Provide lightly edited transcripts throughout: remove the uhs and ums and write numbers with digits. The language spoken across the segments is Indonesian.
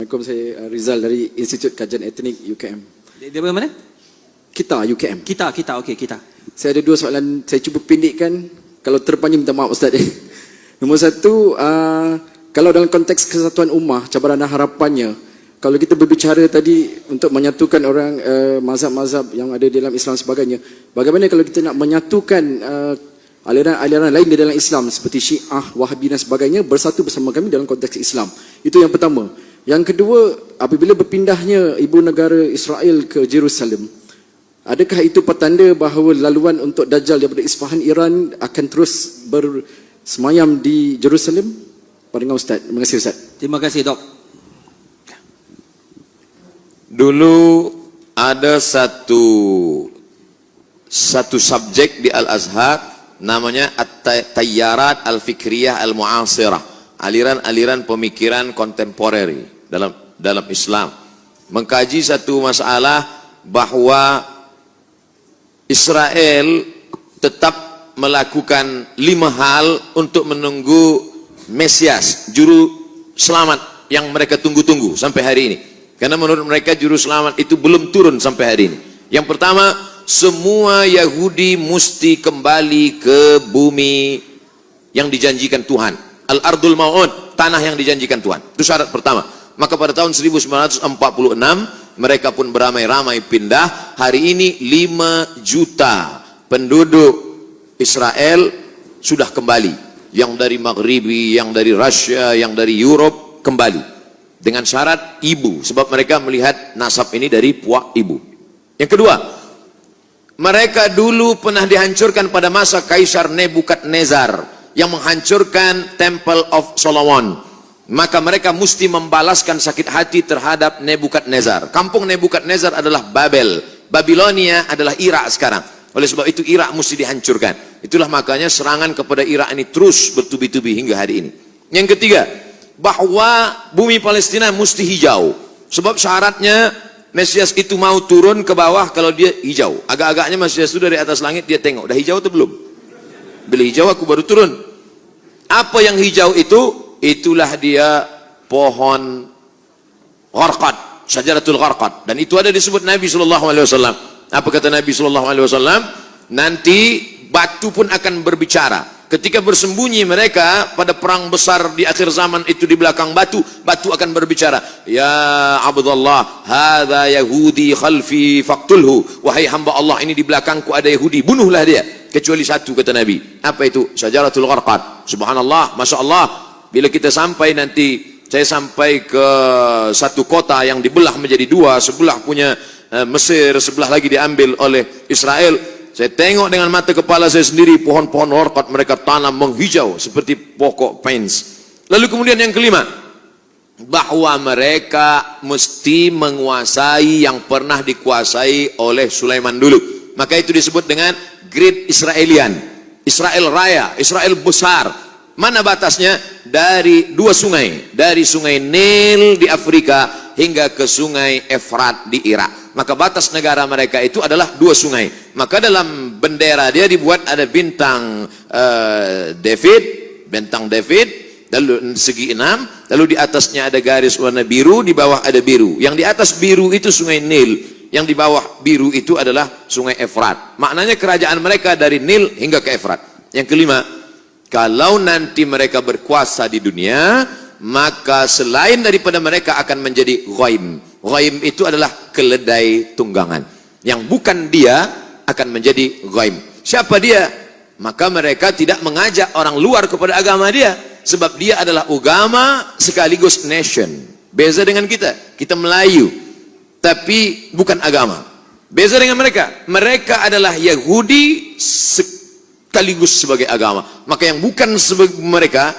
Assalamualaikum, saya Rizal dari Institut Kajian Etnik UKM. Dia mana? Kita UKM. Kita, okey, kita. Saya ada dua soalan, saya cuba pendekkan. Kalau terpanjang minta maaf Ustaz. Nombor satu, kalau dalam konteks kesatuan ummah, cabaran dan harapannya, kalau kita berbicara tadi untuk menyatukan orang mazhab-mazhab yang ada dalam Islam sebagainya, bagaimana kalau kita nak menyatukan aliran-aliran lain di dalam Islam seperti Syiah, Wahabi dan sebagainya bersatu bersama kami dalam konteks Islam? Itu yang pertama. Yang kedua, apabila berpindahnya ibu negara Israel ke Jerusalem, adakah itu petanda bahawa laluan untuk Dajjal daripada Isfahan Iran akan terus bersemayam di Jerusalem? Pandangan Ustaz. Terima kasih Ustaz. Terima kasih Dok. Dulu ada satu subjek di Al-Azhar namanya At-Tayyarat Al-Fikriyah Al-Mu'asirah, aliran-aliran pemikiran kontemporer dalam Islam, mengkaji satu masalah bahawa Israel tetap melakukan 5 hal untuk menunggu Mesias, juru selamat yang mereka tunggu-tunggu sampai hari ini. Karena menurut mereka juru selamat itu belum turun sampai hari ini. Yang pertama, semua Yahudi mesti kembali ke bumi yang dijanjikan Tuhan. Al-Ardul Mau'ud, tanah yang dijanjikan Tuhan. Itu syarat pertama. Maka pada tahun 1946 mereka pun beramai-ramai pindah. Hari ini 5 juta penduduk Israel sudah kembali. Yang dari Maghribi, yang dari Rusia, yang dari Europe kembali. Dengan syarat ibu, sebab mereka melihat nasab ini dari puak ibu. Yang kedua, mereka dulu pernah dihancurkan pada masa Kaisar Nebukadnezar yang menghancurkan Temple of Solomon. Maka mereka mesti membalaskan sakit hati terhadap Nebukadnezar. Kampung Nebukadnezar adalah Babel, Babilonia adalah Irak sekarang. Oleh sebab itu Irak mesti dihancurkan. Itulah makanya serangan kepada Irak ini terus bertubi-tubi hingga hari ini. Yang ketiga, bahwa bumi Palestina mesti hijau. Sebab syaratnya Mesias itu mau turun ke bawah kalau dia hijau. Agak-agaknya Mesias itu dari atas langit dia tengok, dah hijau atau belum? Bila hijau aku baru turun. Apa yang hijau itu? Itulah dia pohon gharqad, syajaratul gharqad. Dan itu ada disebut Nabi SAW. Apa kata Nabi SAW? Nanti batu pun akan berbicara. Ketika bersembunyi mereka pada perang besar di akhir zaman itu di belakang batu, batu akan berbicara. Ya Abdullah, hadza Yahudi khalfi faqtulhu. Wahai hamba Allah, ini di belakangku ada Yahudi, bunuhlah dia. Kecuali satu, kata Nabi. Apa itu? Syajaratul gharqad. Subhanallah, Masya Allah. Bila kita sampai nanti, saya sampai ke satu kota yang dibelah menjadi 2, sebelah punya Mesir, sebelah lagi diambil oleh Israel. Saya tengok dengan mata kepala saya sendiri pohon-pohon gharqad mereka tanam menghijau seperti pokok pines. Lalu kemudian yang kelima, bahwa mereka mesti menguasai yang pernah dikuasai oleh Sulaiman dulu. Maka itu disebut dengan Great Israelian, Israel Raya, Israel besar. Mana batasnya? Dari 2 sungai, dari sungai Nil di Afrika hingga ke sungai Efrat di Irak. Maka batas negara mereka itu adalah 2 sungai. Maka dalam bendera dia dibuat ada bintang bintang David, lalu segi 6, lalu di atasnya ada garis warna biru, di bawah ada biru. Yang di atas biru itu sungai Nil, yang di bawah biru itu adalah sungai Efrat. Maknanya kerajaan mereka dari Nil hingga ke Efrat. Yang kelima, kalau nanti mereka berkuasa di dunia, maka selain daripada mereka akan menjadi ghaim. Ghaim itu adalah keledai tunggangan. Yang bukan dia akan menjadi ghaim. Siapa dia? Maka mereka tidak mengajak orang luar kepada agama dia. Sebab dia adalah agama sekaligus nation. Beza dengan kita. Kita Melayu. Tapi bukan agama. Beza dengan mereka. Mereka adalah Yahudi sekaligus sebagai agama. Maka yang bukan mereka,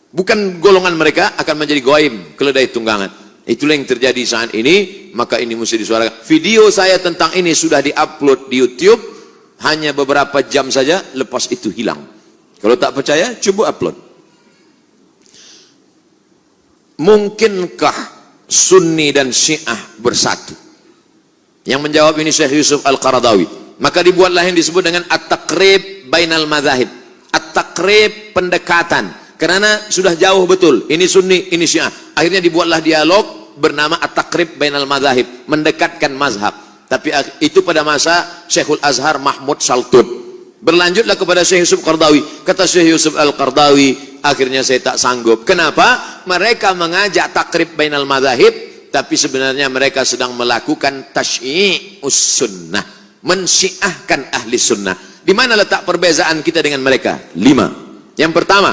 bukan golongan mereka akan menjadi ghaim, keledai tunggangan. Itulah yang terjadi saat ini. Maka ini mesti disuarakan. Video saya tentang ini sudah diupload di YouTube, hanya beberapa jam saja, lepas itu hilang. Kalau tak percaya, coba upload. Mungkinkah Sunni dan Syiah bersatu? Yang menjawab ini Syekh Yusuf Al-Qaradawi. Maka dibuatlah yang disebut dengan at-taqrib bainal madzahib. At-taqrib, pendekatan. Karena sudah jauh betul. Ini Sunni, ini Syiah. Akhirnya dibuatlah dialog bernama At-Taqrib Bainal Madzahib, mendekatkan mazhab. Tapi itu pada masa Syekhul Azhar Mahmud Saltun. Berlanjutlah kepada Syekh Yusuf Qardawi. Kata Syekh Yusuf Al-Qardawi, akhirnya saya tak sanggup. Kenapa? Mereka mengajak takrib bainal madzahib, tapi sebenarnya mereka sedang melakukan tasyyi'us sunnah, mensyiahkan ahli sunnah. Di mana letak perbezaan kita dengan mereka? 5. Yang pertama,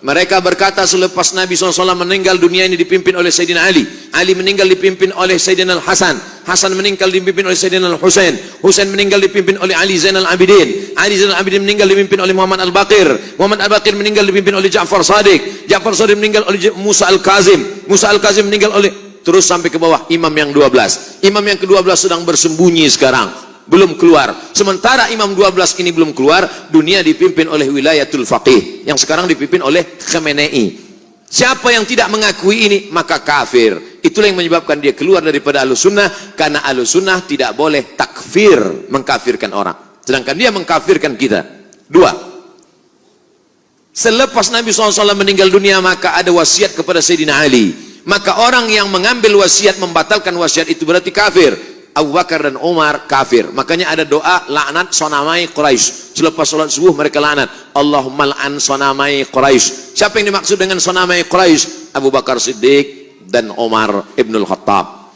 mereka berkata selepas Nabi SAW meninggal, dunia ini dipimpin oleh Sayyidina Ali. Ali meninggal dipimpin oleh Sayyidina Al-Hasan. Hasan meninggal dipimpin oleh Sayyidina Al-Husain. Husain meninggal dipimpin oleh Ali Zainal Abidin. Ali Zainal Abidin meninggal dipimpin oleh Muhammad Al-Baqir. Muhammad Al-Baqir meninggal dipimpin oleh Ja'far Shadiq. Ja'far Shadiq meninggal oleh Musa Al-Kazim. Musa Al-Kazim meninggal oleh, terus sampai ke bawah, imam yang 12. Imam yang ke-12 sedang bersembunyi sekarang, belum keluar. Sementara imam 12 ini belum keluar, dunia dipimpin oleh wilayatul faqih yang sekarang dipimpin oleh Khamenei. Siapa yang tidak mengakui ini maka kafir. Itulah yang menyebabkan dia keluar daripada Ahlussunnah, karena Ahlussunnah tidak boleh takfir, mengkafirkan orang, sedangkan dia mengkafirkan kita. 2. Selepas Nabi SAW meninggal dunia, maka ada wasiat kepada Sayyidina Ali. Maka orang yang mengambil wasiat, membatalkan wasiat itu berarti kafir. Abu Bakar dan Umar kafir. Makanya ada doa laknat sonamai Quraisy. Selepas sholat subuh mereka laknat, Allahumma la'an sonamai Quraisy. Siapa yang dimaksud dengan sonamai Quraisy? Abu Bakar Siddiq dan Umar Ibnul Khattab.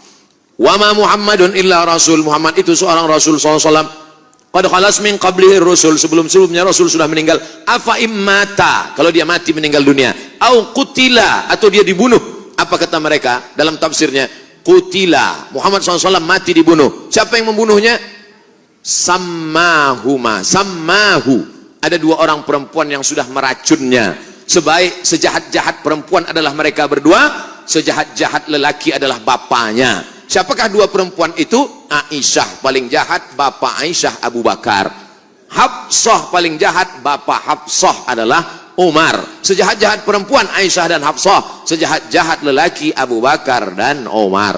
Wa ma Muhammadun illa rasul. Muhammad itu seorang rasul SAW. Qad khalas min qablihi rusul. Sebelum-sebelumnya rasul sudah meninggal. Afa immata, kalau dia mati meninggal dunia, au qutila, atau dia dibunuh. Apa kata mereka dalam tafsirnya? Qutila, Muhammad SAW mati dibunuh. Siapa yang membunuhnya? Sammahuma, sammahu. Ada 2 orang perempuan yang sudah meracunnya. Sejahat-jahat perempuan adalah mereka berdua, sejahat-jahat lelaki adalah bapaknya. Siapakah 2 perempuan itu? Aisyah paling jahat, bapak Aisyah Abu Bakar. Hafsah paling jahat, bapak Hafsah adalah Umar. Sejahat-jahat perempuan Aisyah dan Hafsah, sejahat-jahat lelaki Abu Bakar dan Umar.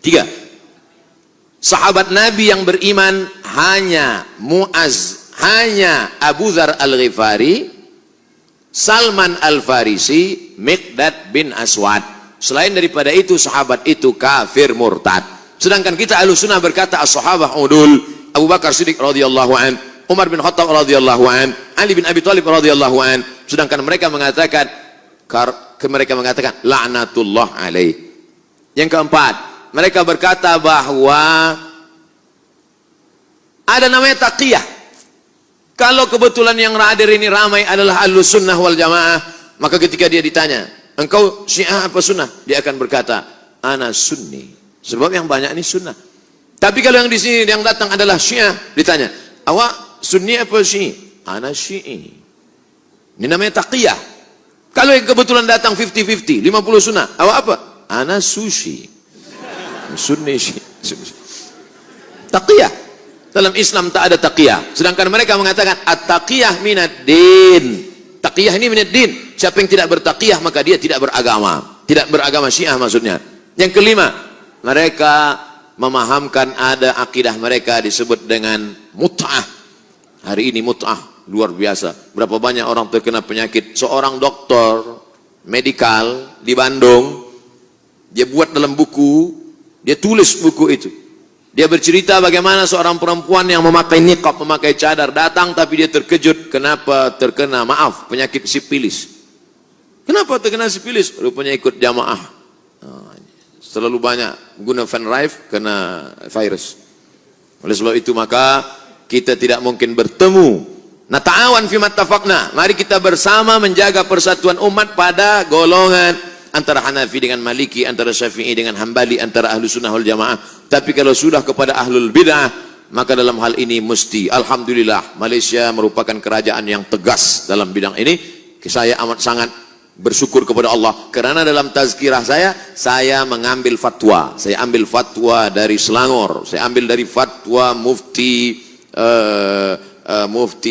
3. Sahabat Nabi yang beriman hanya Muaz, hanya Abu Dzar Al-Ghifari, Salman Al-Farisi, Miqdad bin Aswad. Selain daripada itu, sahabat itu kafir murtad. Sedangkan kita Ahlussunnah berkata as-sahabah udul. Abu Bakar Siddiq radhiyallahu an, Umar bin Khattab radhiyallahu an, Ali bin Abi Thalib radhiyallahu an. Sedangkan mereka mengatakan la'natullah alaih. Yang keempat, mereka berkata bahwa ada namanya taqiyah. Kalau kebetulan yang hadir ini ramai adalah Ahlussunnah wal Jamaah, maka ketika dia ditanya, engkau Syiah apa Sunnah? Dia akan berkata, ana Sunni. Sebab yang banyak ini Sunnah. Tapi kalau yang di sini yang datang adalah Syiah, ditanya, awak Sunni apa Syi'i? Ana Syi'i. Ini namanya taqiyah. Kalau yang kebetulan datang 50-50, 50 Sunnah, awak apa? Ana Sushi. Sunni Syi'i. Taqiyah. Dalam Islam tak ada taqiyah. Sedangkan mereka mengatakan at-taqiyah minad din. Taqiyah ini minad din. Siapa yang tidak bertaqiyah maka dia tidak beragama. Tidak beragama Syiah maksudnya. Yang kelima, mereka memahamkan ada akidah mereka disebut dengan mut'ah. Hari ini mut'ah luar biasa. Berapa banyak orang terkena penyakit. Seorang dokter medikal di Bandung, dia buat dalam buku, dia tulis buku itu. Dia bercerita bagaimana seorang perempuan yang memakai niqab, memakai cadar, datang tapi dia terkejut. Kenapa terkena, maaf, penyakit sipilis. Kenapa terkena sipilis? Rupanya ikut jamaah. Terlalu banyak guna Van Rife, kena virus. Oleh sebab itu maka kita tidak mungkin bertemu. Nata'awan fi mattafaqna. Mari kita bersama menjaga persatuan umat pada golongan antara Hanafi dengan Maliki, antara Syafi'i dengan Hambali, antara Ahlussunnah wal Jamaah. Tapi kalau sudah kepada Ahlul Bid'ah, maka dalam hal ini mesti, alhamdulillah, Malaysia merupakan kerajaan yang tegas dalam bidang ini. Saya amat sangat bersyukur kepada Allah, karena dalam tazkirah saya mengambil fatwa. Saya ambil fatwa dari Selangor, saya ambil dari fatwa Mufti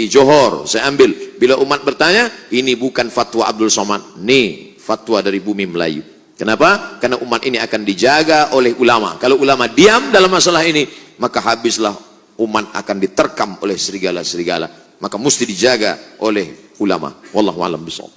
Johor, saya ambil. Bila umat bertanya, ini bukan fatwa Abdul Somad, ini fatwa dari bumi Melayu. Kenapa? Karena umat ini akan dijaga oleh ulama. Kalau ulama diam dalam masalah ini, maka habislah umat akan diterkam oleh serigala-serigala. Maka mesti dijaga oleh ulama. Wallahu a'lam bishawab.